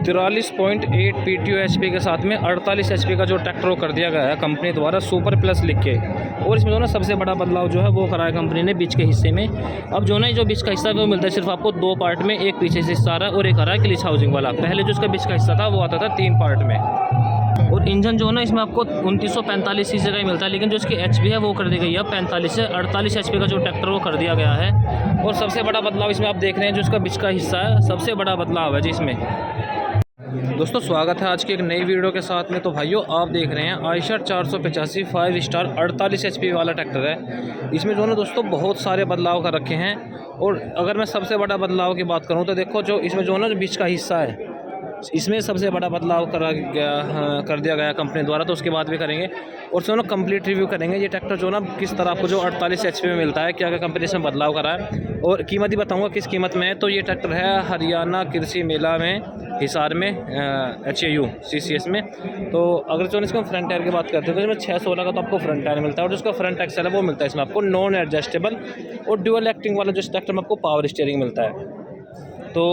43.8 PTO HP के साथ में 48 HP का जो ट्रैक्टर कर दिया गया है कंपनी द्वारा सुपर प्लस लिख के। और इसमें जो ना सबसे बड़ा बदलाव जो है वो करा है कंपनी ने बीच के हिस्से में। अब जो ना जो बीच का हिस्सा है वो मिलता है सिर्फ आपको 2 पार्ट में, एक पीछे से हिस्सा आ रहा है और एक आ रहा है क्लिच हाउसिंग वाला। पहले जो इसका बीच का हिस्सा था वो आता था 3 पार्ट में। और इंजन जो है ना इसमें आपको 2945 सीसी का ही मिलता है, लेकिन जो इसकी HP है वो कर दी गई है 45 से 48 HP का जो ट्रैक्टर वो कर दिया गया है। और सबसे बड़ा बदलाव इसमें आप देख रहे हैं जो इसका बीच का हिस्सा है, सबसे बड़ा बदलाव है जिसमें। दोस्तों स्वागत है आज की एक नई वीडियो के साथ में। तो भाइयों आप देख रहे हैं आयशर 485 5 स्टार 48 HP वाला ट्रैक्टर है। इसमें जो है ना दोस्तों बहुत सारे बदलाव कर रखे हैं। और अगर मैं सबसे बड़ा बदलाव की बात करूं तो देखो जो इसमें जो है ना जो बीच का हिस्सा है इसमें सबसे बड़ा बदलाव कर दिया गया कंपनी द्वारा। तो उसके बाद भी करेंगे और जो ना कंप्लीट रिव्यू करेंगे ये ट्रैक्टर जो ना किस तरह आपको जो 48 HP में मिलता है, क्या क्या कंपनी इसमें बदलाव करा है और कीमत ही बताऊंगा किस कीमत में है। तो ये ट्रैक्टर है हरियाणा कृषि मेला में हिसार में HAU CCS में। तो अगर जो इसको फ्रंट टायर की बात करते हैं तो इसमें 616 का तो आपको फ्रंट टायर मिलता है और जिसका फ्रंट एक्सल है वो मिलता है इसमें आपको नॉन एडजस्टेबल और ड्यूअल एक्टिंग वाला जो ट्रैक्टर में आपको पावर स्टीयरिंग मिलता है। तो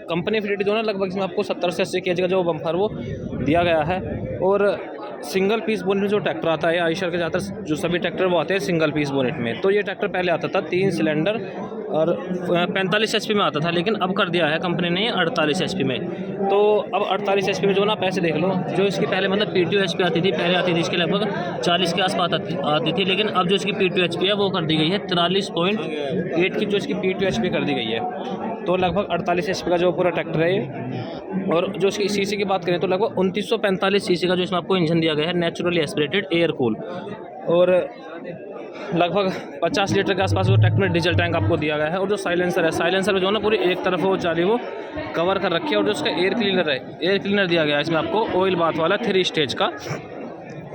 कंपनी फिटिड जो ना लगभग इसमें आपको 70 से 80 kg का जो बम्पर वो दिया गया है। और सिंगल पीस बोनेट में जो ट्रैक्टर आता है आयशर के ज़्यादातर जो सभी ट्रैक्टर वो आते हैं सिंगल पीस बोनेट में। तो ये ट्रैक्टर पहले आता था 3 सिलेंडर और 45 HP में आता था, लेकिन अब कर दिया है कंपनी ने 48 HP में। तो अब 48 HP में जो ना पैसे देख लो, जो इसकी पहले मतलब PTO HP आती थी, पहले आती थी इसके लगभग 40 के आसपास आती थी, लेकिन अब जो इसकी PTO HP है वो कर दी गई है 43.8 की जो इसकी PTO HP कर दी गई है। तो लगभग 48 HP का जो पूरा ट्रैक्टर है ये। और जो इसकी सीसी की बात करें तो लगभग 2945 सीसी का जो इसमें आपको इंजन दिया गया है नेचुरली एस्पिरेटेड एयर कूल। और लगभग 50 लीटर के आसपास वो ट्रैक्टर में डीजल टैंक आपको दिया गया है। और जो साइलेंसर है, साइलेंसर में जो ना पूरी एक तरफ वो चाली वो कवर कर रखी है। और जो उसका एयर क्लीनर है, एयर क्लीनर दिया गया है इसमें आपको ऑयल बाथ वाला 3 स्टेज का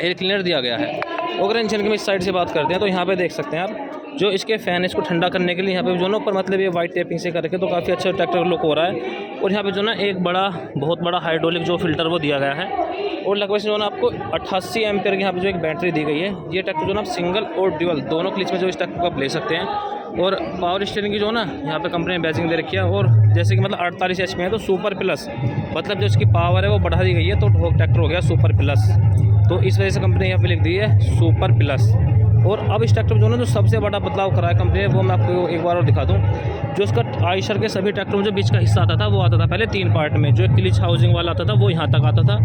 एयर क्लीनर दिया गया है। अगर इंजन की इस साइड से बात करते हैं तो यहाँ पे देख सकते हैं आप जो इसके फ़ैन इसको ठंडा करने के लिए यहाँ पे जो ना ऊपर मतलब ये वाइट टेपिंग से करके तो काफ़ी अच्छा ट्रैक्टर लुक हो रहा है। और यहाँ पे जो ना एक बहुत बड़ा हाइड्रोलिक जो फिल्टर वो दिया गया है। और लगभग जो ना आपको 88 एम्पियर की यहाँ पे जो एक बैटरी दी गई है। ये ट्रैक्टर जो ना आप सिंगल और ड्यूअल दोनों क्लिच में जो इस ट्रैक्टर को आप ले सकते हैं। और पावर स्टीयरिंग की जो ना यहाँ पे कंपनी ने बैजिंग दे रखी है। और जैसे कि मतलब 48 HP है तो सुपर प्लस मतलब जो इसकी पावर है वो बढ़ा दी गई है, तो ट्रैक्टर हो गया सुपर प्लस। तो इस वजह से कंपनी ने यहाँ पे लिख दी है सुपर प्लस। और अब इस ट्रैक्टर में जो ना जो सबसे बड़ा बदलाव करा है कंपनी ने वो मैं आपको एक बार और दिखा दूं। जो इसका आयशर के सभी ट्रैक्टरों में जो बीच का हिस्सा आता था वो आता था पहले 3 पार्ट में। जो क्लिच हाउसिंग वाला आता था वो यहाँ तक आता था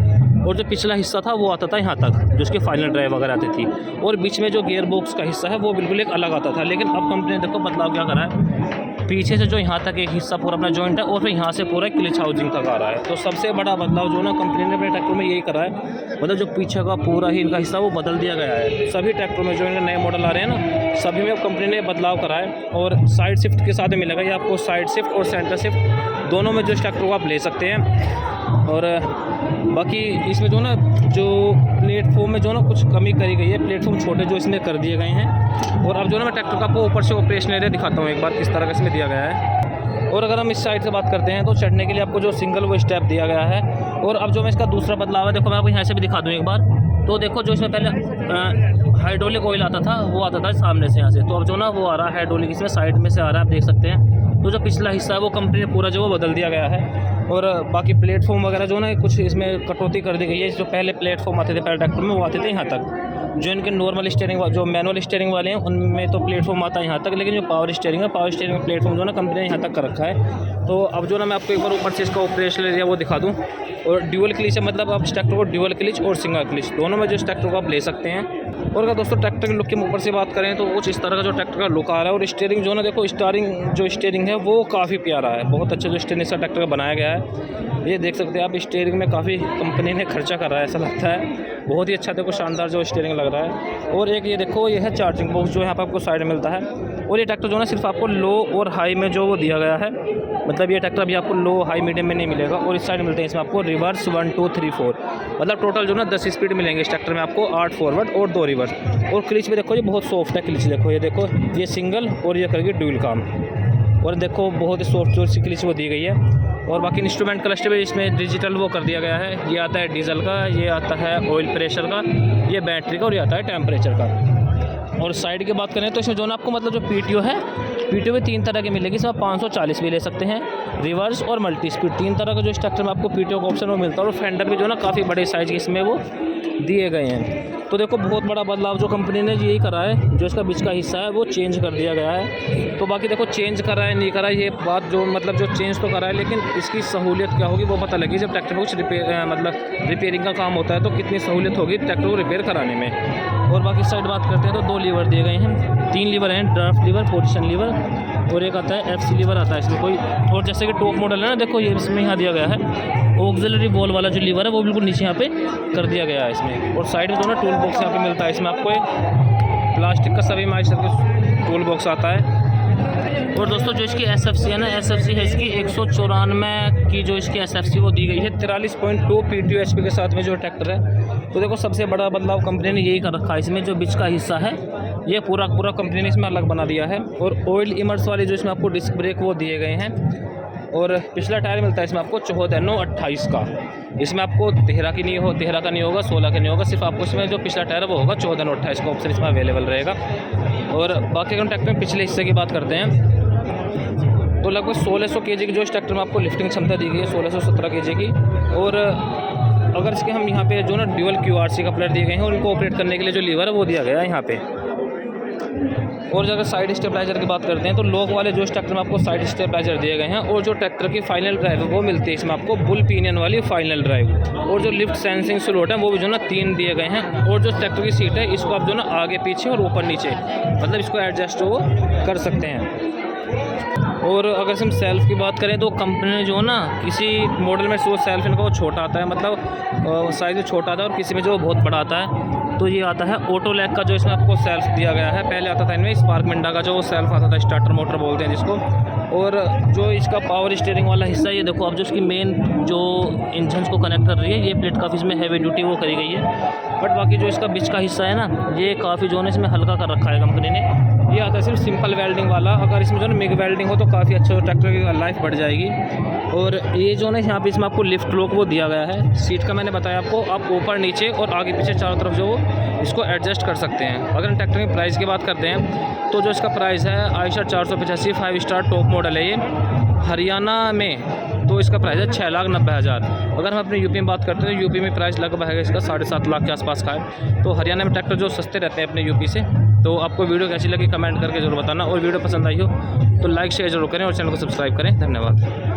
और जो पिछला हिस्सा था वो आता था यहाँ तक, जो इसकी फाइनल ड्राइव वगैरह आती थी। और बीच में जो गियर बॉक्स का हिस्सा है वो बिल्कुल एक अलग आता था। लेकिन अब कंपनी ने देखो बदलाव क्या करा है, पीछे से जो यहाँ तक एक हिस्सा पूरा अपना जॉइंट है और फिर यहाँ से पूरा क्लिच हाउसिंग तक आ रहा है। तो सबसे बड़ा बदलाव जो ना कंपनी ने अपने ट्रैक्टर में यही करा है, मतलब जो पीछे का पूरा ही इनका हिस्सा वो बदल दिया गया है। सभी ट्रैक्टरों में जो इनके नए मॉडल आ रहे हैं ना सभी में कंपनी ने बदलाव करा है। और साइड शिफ्ट के साथ मिलेगा, ये आपको साइड शिफ्ट और सेंटर शिफ्ट दोनों में जो इस ट्रैक्टर को आप ले सकते हैं। और बाकी इसमें जो ना जो प्लेटफॉर्म में जो ना कुछ कमी करी गई है, प्लेटफॉर्म छोटे जो इसमें कर दिए गए हैं। और अब जो ना मैं ट्रैक्टर का आपको ऊपर से ऑपरेशन एरिया दिखाता हूँ एक बार किस तरह का इसमें दिया गया है। और अगर हम इस साइड से बात करते हैं तो चढ़ने के लिए आपको जो सिंगल वो स्टेप दिया गया है। और अब जो मैं इसका दूसरा बदलाव है देखो मैं आपको यहाँ से भी दिखा दूँ एक बार। तो देखो जो इसमें पहले हाइड्रोलिक ऑयल आता था वो आता था सामने से यहाँ से, तो अब जो ना वो आ रहा है हाइड्रोलिक इसमें साइड में से आ रहा है, आप देख सकते हैं। तो जो पिछला हिस्सा है वो कंपनी ने पूरा जो वो बदल दिया गया है। और बाकी प्लेटफॉर्म वगैरह जो ना कुछ इसमें कटौती कर दी गई है। जो पहले प्लेटफॉर्म आते थे पहले ट्रैक्टर में वो आते थे यहाँ तक। जो इनके नॉर्मल स्टीयरिंग जो मैनुअल स्टीयरिंग वाले हैं उनमें तो प्लेटफॉर्म आता है यहाँ तक, लेकिन जो पावर स्टीयरिंग है पावर स्टीयरिंग में प्लेटफॉर्म जो ना कंपनी ने यहाँ तक कर रखा है। तो अब जो ना मैं आपको एक बार ऊपर से इसका ऑपरेशन एरिया वो दिखा दूँ। और ड्यूअल क्लिच है, मतलब आप इस ट्रैक्टर को ड्यूअल क्लिच और सिंगल क्लिच दोनों में जो इस ट्रैक्टर को आप ले सकते हैं। और अगर दोस्तों ट्रैक्टर के लुक के ऊपर से बात करें तो कुछ इस तरह का जो ट्रैक्टर का लुक आ रहा है। और स्टीयरिंग जो ना देखो स्टीयरिंग है वो काफ़ी प्यारा है, बहुत अच्छा जो स्टीयरिंग का ट्रैक्टर का बनाया गया है। ये देख सकते हैं आप स्टीयरिंग में काफ़ी कंपनी ने खर्चा कर रहा है ऐसा लगता है, बहुत ही अच्छा देखो शानदार जो स्टीयरिंग लग रहा है। और एक ये देखो ये है चार्जिंग बॉक्स जो यहाँ पर आपको साइड मिलता है। और ये ट्रैक्टर जो ना सिर्फ आपको लो और हाई में जो वो दिया गया है, मतलब ये ट्रैक्टर अभी आपको लो हाई मीडियम में नहीं मिलेगा। और इस साइड मिलते हैं इसमें आपको रिवर्स 1 2 3 4, मतलब टोटल जो ना 10 स्पीड मिलेंगे इस ट्रैक्टर में आपको, 8 फॉरवर्ड और 2 रिवर्स। और क्लिच में देखो ये बहुत सॉफ्ट है क्लिच, देखो ये सिंगल और ये करेगी ड्यूल काम। और देखो बहुत ही सॉफ्ट जो सी क्लिच वो दी गई है। और बाकी इंस्ट्रूमेंट क्लस्टर भी इसमें डिजिटल वो कर दिया गया है। ये आता है डीजल का, ये आता है ऑयल प्रेशर का, ये बैटरी का और ये आता है टेम्परेचर का। और साइड की बात करें तो इसमें जो ना आपको मतलब जो PTO है पीटीओ भी 3 तरह की मिलेगी, इसमें 540 भी ले सकते हैं, रिवर्स और मल्टी स्पीड 3 तरह का जो इस ट्रैक्टर में आपको पीटीओ का ऑप्शन वो मिलता है। और फेंडर भी जो है ना काफ़ी बड़े साइज़ के इसमें वो दिए गए हैं। तो देखो बहुत बड़ा बदलाव जो कंपनी ने यही करा है, जो इसका बीच का हिस्सा है वो चेंज कर दिया गया है। तो बाकी देखो चेंज करा है नहीं करा है ये बात जो मतलब जो चेंज तो करा है, लेकिन इसकी सहूलियत क्या होगी वो पता लगी जब ट्रैक्टर को कुछ रिपेयरिंग का काम होता है, तो कितनी सहूलियत होगी ट्रैक्टर को रिपेयर कराने में। और बाकी साइड बात करते हैं तो 2 लीवर दिए गए हैं, 3 लीवर हैं, ड्राफ्ट लीवर, पोजीशन लीवर और एक आता है FC लीवर आता है इसमें कोई। और जैसे कि टॉप मॉडल है ना, देखो ये इसमें यहाँ दिया गया है ऑक्सिलरी बॉल वाला जो लीवर है वो बिल्कुल नीचे यहाँ पे कर दिया गया है इसमें। और साइड में जो ना टूल बॉक्स यहाँ पे मिलता है, इसमें आपको एक प्लास्टिक का सभी माइस्टर का टूल बॉक्स आता है। और दोस्तों जो इसकी SFC है ना, SFC है इसकी 194 की जो इसकी SFC वो दी गई है 43.2 PTO HP के साथ में जो ट्रैक्टर है। तो देखो सबसे बड़ा बदलाव कंपनी ने यही कर रखा है, इसमें जो बीच का हिस्सा है ये पूरा कंपनी ने इसमें अलग बना दिया है। और ऑयल इमर्स वाले जो इसमें आपको डिस्क ब्रेक वो दिए गए हैं। और पिछला टायर मिलता है इसमें आपको 14/9/28 का। इसमें आपको 13 का नहीं होगा, 16 का नहीं होगा, सिर्फ आपको इसमें जो पिछला टायर है वो होगा 14/9/28 का ऑप्शन इसमें अवेलेबल रहेगा। और बाकी अगर ट्रैक्टर में पिछले हिस्से की बात करते हैं तो लगभग 1600 kg की जो इस ट्रैक्टर में आपको लिफ्टिंग क्षमता दी गई है, 1617 kg की। और अगर इसके हम यहाँ पे जो ना ड्यूअल QRC का प्लेट दिए गए हैं और इनको ऑपरेट करने के लिए जो लीवर है वो दिया गया है यहाँ पे। और अगर साइड स्टेबलाइजर की बात करते हैं तो लोक वाले जो इस ट्रैक्टर में आपको साइड स्टेबलाइजर दिए गए हैं। और जो ट्रैक्टर की फाइनल ड्राइव है वो मिलती है इसमें आपको बुल पिनियन वाली फाइनल ड्राइव। और जो लिफ्ट सेंसिंग स्लॉट है वो भी जो ना 3 दिए गए हैं। और जो ट्रैक्टर की सीट है इसको आप जो ना आगे पीछे और ऊपर नीचे मतलब इसको एडजस्ट वो कर सकते हैं। और अगर हम सेल्फ की बात करें तो कंपनी ने जो ना किसी मॉडल में जो सेल्फ इनका वो छोटा आता है, मतलब साइज़ छोटा आता है, और किसी में जो बहुत बड़ा आता है। तो ये आता है ऑटो लैग का जो इसमें आपको सेल्फ दिया गया है। पहले आता था इनमें स्पार्क मिंडा का जो सेल्फ आता था, स्टार्टर मोटर बोलते हैं जिसको। और जो इसका पावर स्टीयरिंग वाला हिस्सा ये देखो अब जो इसकी मेन जो इंजन को कनेक्ट कर रही है ये प्लेट काफ़ी इसमें हैवी ड्यूटी वो करी गई है। बट बाकी जो इसका बीच का हिस्सा है ना ये काफ़ी जो है इसमें हल्का कर रखा है कंपनी ने। ये आता है सिर्फ सिंपल वेल्डिंग वाला, अगर इसमें जो है मिग वेल्डिंग हो तो काफ़ी अच्छा ट्रैक्टर की लाइफ बढ़ जाएगी। और ये जो है यहाँ पे इसमें आपको लिफ्ट लॉक वो दिया गया है। सीट का मैंने बताया आपको, आप ऊपर नीचे और आगे पीछे चारों तरफ जो इसको एडजस्ट कर सकते हैं। अगर ट्रैक्टर की प्राइस की बात करते हैं तो जो इसका प्राइस है आयशर 485 5 स्टार टॉप मॉडल है ये हरियाणा में। तो इसका प्राइस है 6,90,000। अगर हम अपने यूपी में बात करते हैं तो यूपी में प्राइस लगभग है इसका 7.5 लाख के आसपास का है। तो हरियाणा में ट्रैक्टर जो सस्ते रहते हैं अपने यूपी से। तो आपको वीडियो कैसी लगी कमेंट करके जरूर बताना, और वीडियो पसंद आई हो तो लाइक शेयर जरूर करें और चैनल को सब्सक्राइब करें। धन्यवाद।